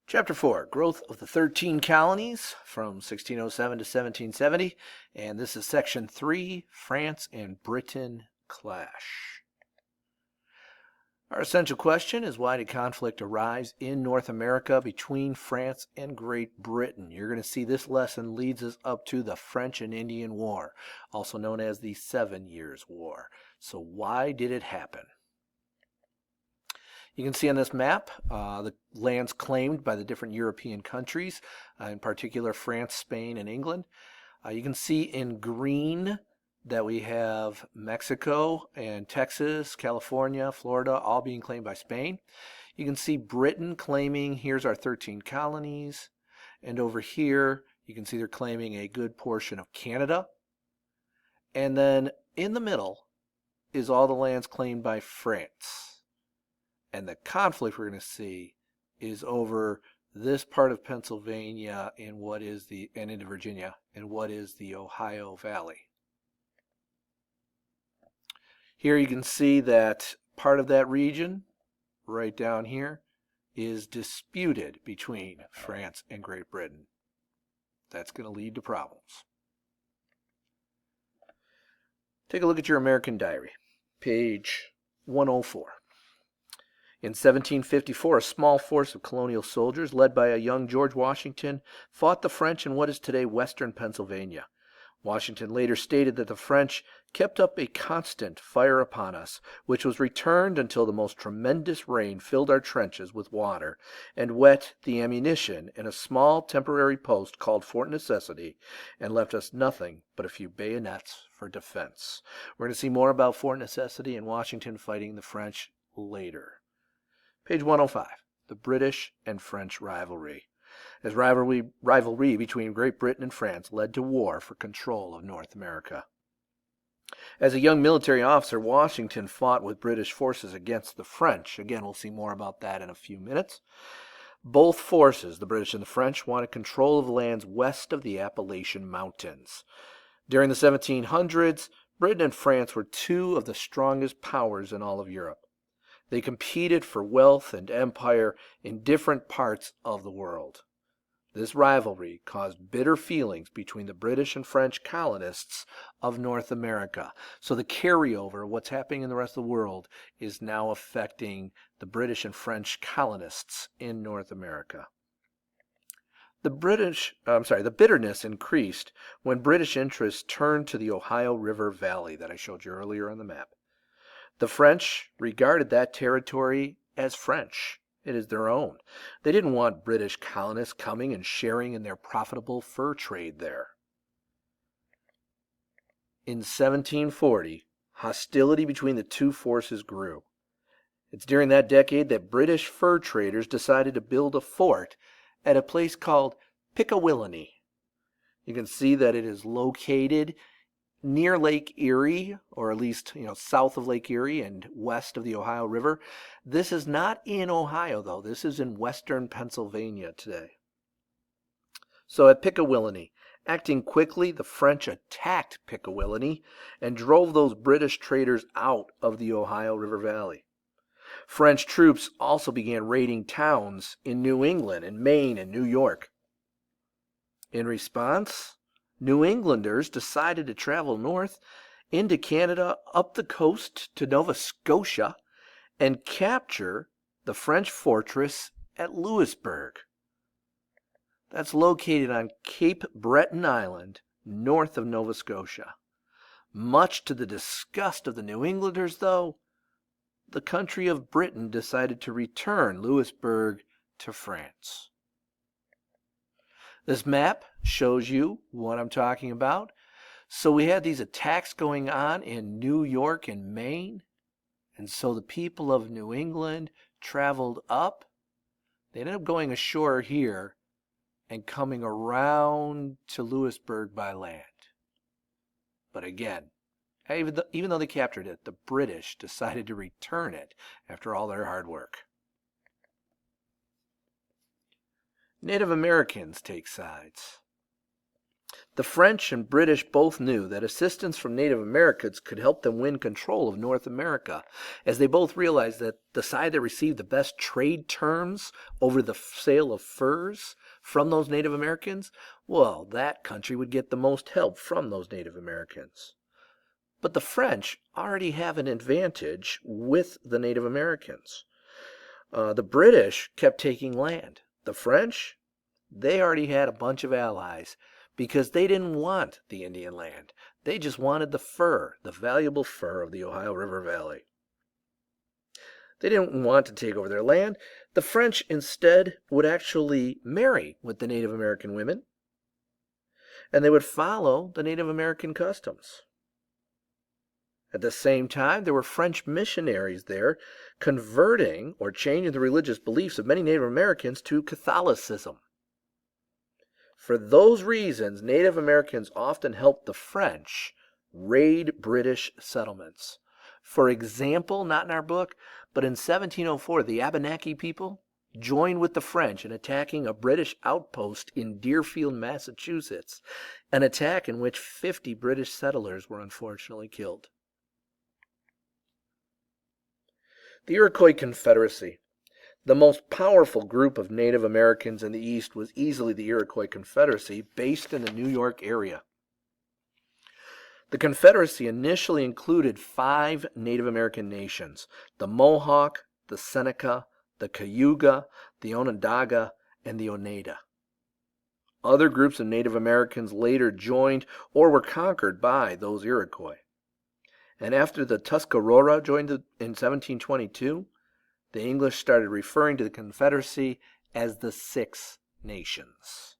Chapter 4, Growth of the 13 Colonies from 1607 to 1770. And this is Section 3, France and Britain Clash. Our essential question is, why did conflict arise in North America between France and Great Britain? You're going to see this lesson leads us up to the French and Indian War, also known as the 7 Years' War. So why did it happen? You can see on this map the lands claimed by the different European countries, in particular France, Spain, and England. You can see in green that we have Mexico and Texas, California, Florida, all being claimed by Spain. You can see Britain claiming, here's our 13 colonies, and over here you can see they're claiming a good portion of Canada. And then in the middle is all the lands claimed by France. And the conflict we're going to see is over this part of Pennsylvania and into Virginia and what is the Ohio Valley. Here you can see that part of that region, right down here, is disputed between France and Great Britain. That's going to lead to problems. Take a look at your American Diary, page 104. In 1754, a small force of colonial soldiers, led by a young George Washington, fought the French in what is today western Pennsylvania. Washington later stated that the French kept up a constant fire upon us, which was returned until the most tremendous rain filled our trenches with water, and wet the ammunition in a small temporary post called Fort Necessity, and left us nothing but a few bayonets for defense. We're going to see more about Fort Necessity and Washington fighting the French later. Page 105, the British and French rivalry. As rivalry between Great Britain and France led to war for control of North America. As a young military officer, Washington fought with British forces against the French. Again, we'll see more about that in a few minutes. Both forces, the British and the French, wanted control of the lands west of the Appalachian Mountains. During the 1700s, Britain and France were two of the strongest powers in all of Europe. They competed for wealth and empire in different parts of the world. This rivalry caused bitter feelings between the British and French colonists of North America. So the carryover of what's happening in the rest of the world is now affecting the British and French colonists in North America. The bitterness increased when British interests turned to the Ohio River Valley that I showed you earlier on the map. The French regarded that territory as French. It is their own. They didn't want British colonists coming and sharing in their profitable fur trade there. In 1740, hostility between the two forces grew. It's during that decade that British fur traders decided to build a fort at a place called Pickawillany. You can see that it is located near Lake Erie, or at least south of Lake Erie and west of the Ohio River. This is not in Ohio, though. This is in western Pennsylvania today. So at Pickawillany, acting quickly, the French attacked Pickawillany and drove those British traders out of the Ohio River Valley. French troops also began raiding towns in New England and Maine and New York. In response, New Englanders decided to travel north into Canada, up the coast to Nova Scotia, and capture the French fortress at Louisburg. That's located on Cape Breton Island, north of Nova Scotia. Much to the disgust of the New Englanders, though, the country of Britain decided to return Louisburg to France. This map shows you what I'm talking about. So we had these attacks going on in New York and Maine. And so the people of New England traveled up. They ended up going ashore here and coming around to Louisburg by land. But again, even though they captured it, the British decided to return it after all their hard work. Native Americans take sides. The French and British both knew that assistance from Native Americans could help them win control of North America, as they both realized that the side that received the best trade terms over the sale of furs from those Native Americans, well, that country would get the most help from those Native Americans. But the French already have an advantage with the Native Americans. The British kept taking land. The French, they already had a bunch of allies because they didn't want the Indian land. They just wanted the fur, the valuable fur of the Ohio River Valley. They didn't want to take over their land. The French instead would actually marry with the Native American women, and they would follow the Native American customs. At the same time, there were French missionaries there converting or changing the religious beliefs of many Native Americans to Catholicism. For those reasons, Native Americans often helped the French raid British settlements. For example, not in our book, but in 1704, the Abenaki people joined with the French in attacking a British outpost in Deerfield, Massachusetts, an attack in which 50 British settlers were unfortunately killed. The Iroquois Confederacy. The most powerful group of Native Americans in the East was easily the Iroquois Confederacy, based in the New York area. The Confederacy initially included 5 Native American nations: the Mohawk, the Seneca, the Cayuga, the Onondaga, and the Oneida. Other groups of Native Americans later joined or were conquered by those Iroquois. And after the Tuscarora joined in 1722, the English started referring to the Confederacy as the Six Nations.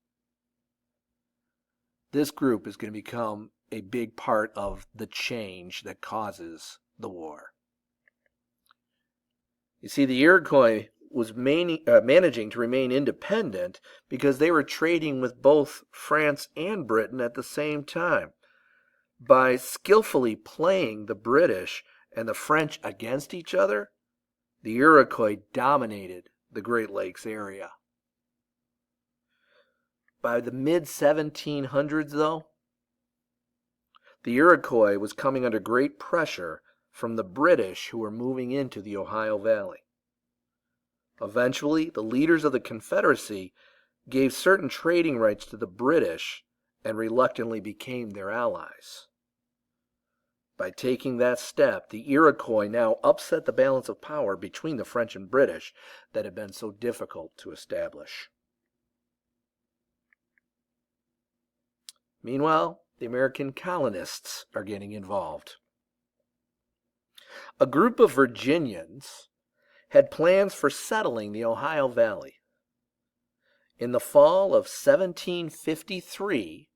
This group is going to become a big part of the change that causes the war. You see, the Iroquois was managing to remain independent because they were trading with both France and Britain at the same time. By skillfully playing the British and the French against each other, the Iroquois dominated the Great Lakes area. By the mid-1700s, though, the Iroquois was coming under great pressure from the British who were moving into the Ohio Valley. Eventually, the leaders of the Confederacy gave certain trading rights to the British and reluctantly became their allies. By taking that step, the Iroquois now upset the balance of power between the French and British that had been so difficult to establish. Meanwhile, the American colonists are getting involved. A group of Virginians had plans for settling the Ohio Valley. In the fall of 1753,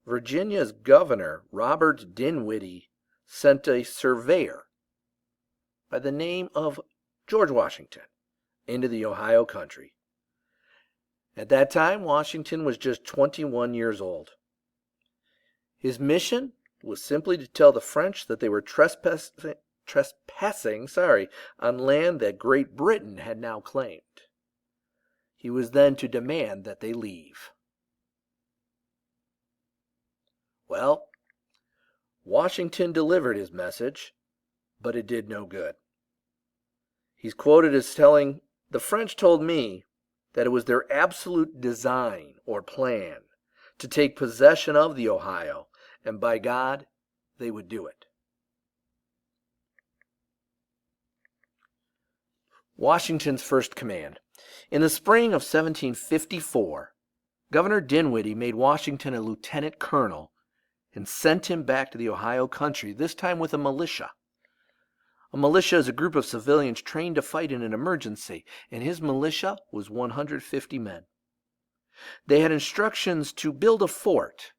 Virginia's governor, Robert Dinwiddie, sent a surveyor by the name of George Washington into the Ohio country. At that time, Washington was just 21 years old. His mission was simply to tell the French that they were trespassing on land that Great Britain had now claimed. He was then to demand that they leave. Well, Washington delivered his message, but it did no good. He's quoted as telling, "The French told me that it was their absolute design or plan to take possession of the Ohio, and by God, they would do it." Washington's first command. In the spring of 1754, Governor Dinwiddie made Washington a lieutenant colonel and sent him back to the Ohio country, this time with a militia. A militia is a group of civilians trained to fight in an emergency, and his militia was 150 men. They had instructions to build a fort,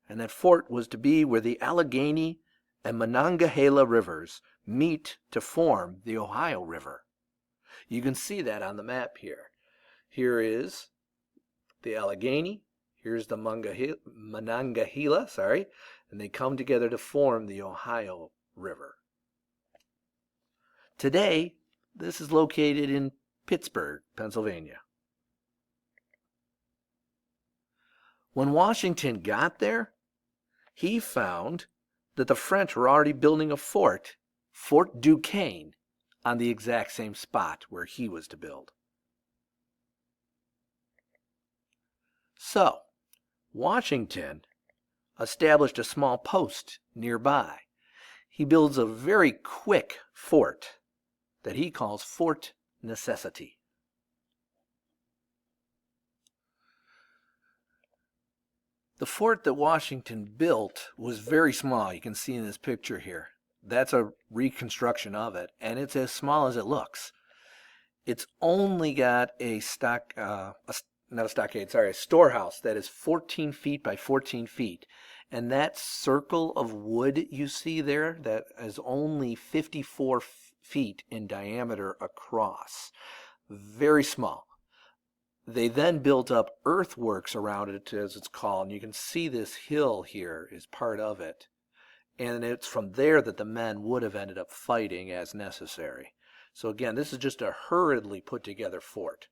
and that fort was to be where the Allegheny and Monongahela rivers meet to form the Ohio River. You can see that on the map here. Here is the Allegheny, here's the Monongahela, and they come together to form the Ohio River. Today, this is located in Pittsburgh, Pennsylvania. When Washington got there, he found that the French were already building a fort, Fort Duquesne, on the exact same spot where he was to build. So, Washington established a small post nearby. He builds a very quick fort that he calls Fort Necessity. The fort that Washington built was very small. You can see in this picture here. That's a reconstruction of it, and it's as small as it looks. It's only got a storehouse that is 14 feet by 14 feet. And that circle of wood you see there, that is only 54 feet in diameter across. Very small. They then built up earthworks around it, as it's called, and you can see this hill here is part of it. And it's from there that the men would have ended up fighting as necessary. So again, this is just a hurriedly put together fort.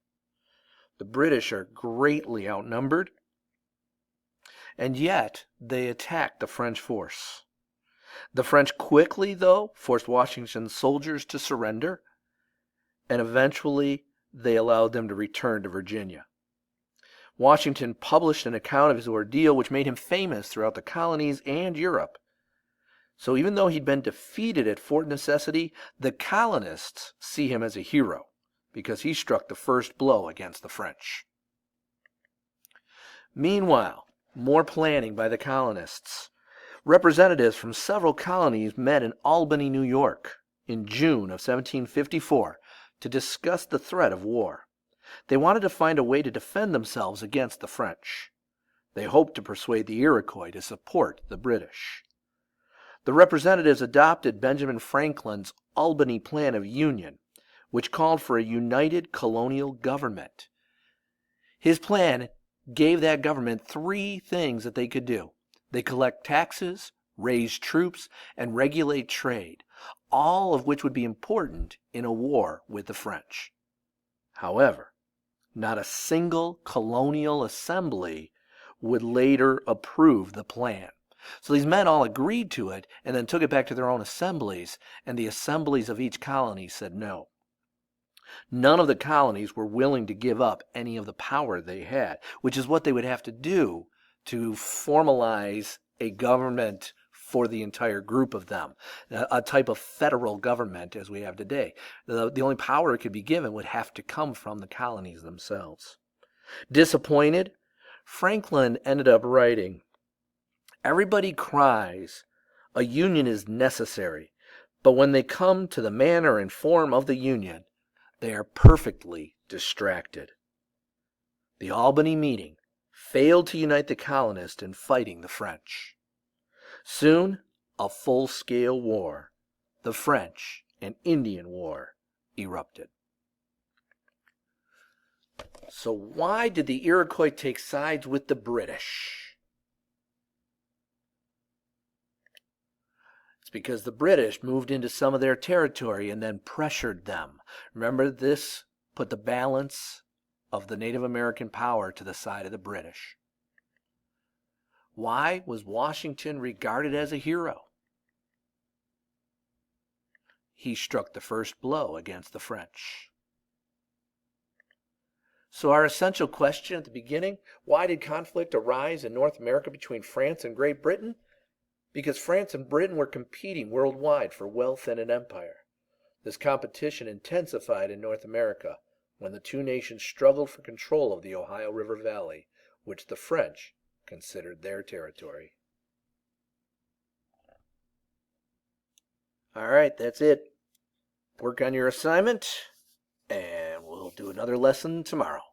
The British are greatly outnumbered, and yet they attacked the French force. The French quickly, though, forced Washington's soldiers to surrender, and eventually they allowed them to return to Virginia. Washington published an account of his ordeal, which made him famous throughout the colonies and Europe. So even though he'd been defeated at Fort Necessity, the colonists see him as a hero because he struck the first blow against the French. Meanwhile, more planning by the colonists. Representatives from several colonies met in Albany, New York, in June of 1754 to discuss the threat of war. They wanted to find a way to defend themselves against the French. They hoped to persuade the Iroquois to support the British. The representatives adopted Benjamin Franklin's Albany Plan of Union, which called for a united colonial government. His plan gave that government three things that they could do. They collect taxes, raise troops, and regulate trade, all of which would be important in a war with the French. However, not a single colonial assembly would later approve the plan. So these men all agreed to it and then took it back to their own assemblies, and the assemblies of each colony said no. None of the colonies were willing to give up any of the power they had, which is what they would have to do to formalize a government for the entire group of them, a type of federal government as we have today. The only power it could be given would have to come from the colonies themselves. Disappointed, Franklin ended up writing, "Everybody cries a union is necessary, but when they come to the manner and form of the union, they are perfectly distracted." The Albany meeting failed to unite the colonists in fighting the French. Soon, a full-scale war, the French and Indian War, erupted. So why did the Iroquois take sides with the British? It's because the British moved into some of their territory and then pressured them. Remember, this put the balance of the Native American power to the side of the British. Why was Washington regarded as a hero? He struck the first blow against the French. So our essential question at the beginning, why did conflict arise in North America between France and Great Britain? Because France and Britain were competing worldwide for wealth and an empire. This competition intensified in North America when the two nations struggled for control of the Ohio River Valley, which the French considered their territory. All right, that's it. Work on your assignment, and we'll do another lesson tomorrow.